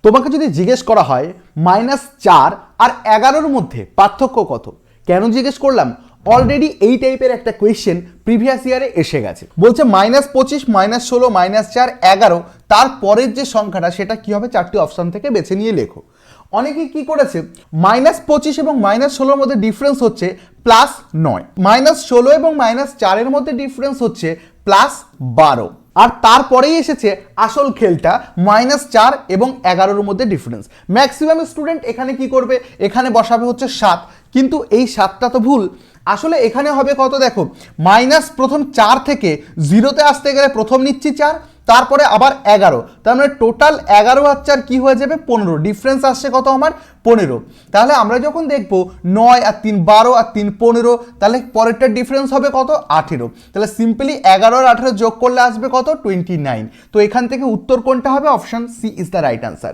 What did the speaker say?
তোমাকে যদি জিজ্ঞেস করা হয় -4 আর 11-র মধ্যে পার্থক্য কত, কেন জিজ্ঞেস করলাম? অলরেডি এই টাইপের একটা কোয়েশ্চেন প্রিভিয়াস ইয়ারে এসে গেছে। বলছে -25, -16, -4, 11, তারপরের যে সংখ্যাটা সেটা কি হবে, চারটি অপশন থেকে বেছে নিয়ে লেখো। অনেকে কি করেছে, -25 এবং -16-র মধ্যে ডিফারেন্স হচ্ছে +9, -16 এবং -4-এর মধ্যে ডিফারেন্স হচ্ছে +12, আর তারপরেই এসেছে আসল খেলটা -4 এবং 11-র মধ্যে ডিফারেন্স। ম্যাক্সিমাম স্টুডেন্ট এখানে কি করবে, এখানে বসাবে হচ্ছে 7, কিন্তু এই 7টা তো ভুল। আসলে এখানে হবে কত দেখো, প্রথম 4 থেকে 0-তে আসতে গেলে প্রথম নিচ্ছি 4, তারপরে আবার 11, তার মানে টোটাল 11 আর 4 কি হয়ে যাবে 15, ডিফারেন্স আসছে কত আমার 15। তাহলে আমরা যখন দেখব 9 আর 3 12 আর 3 15, তাহলে পরেরটার ডিফারেন্স হবে কত 18। তাহলে সিম্পলি 11 আর 18 যোগ করলে আসবে কত 29। তো এখান থেকে উত্তর কোনটা হবে, option C is the right answer.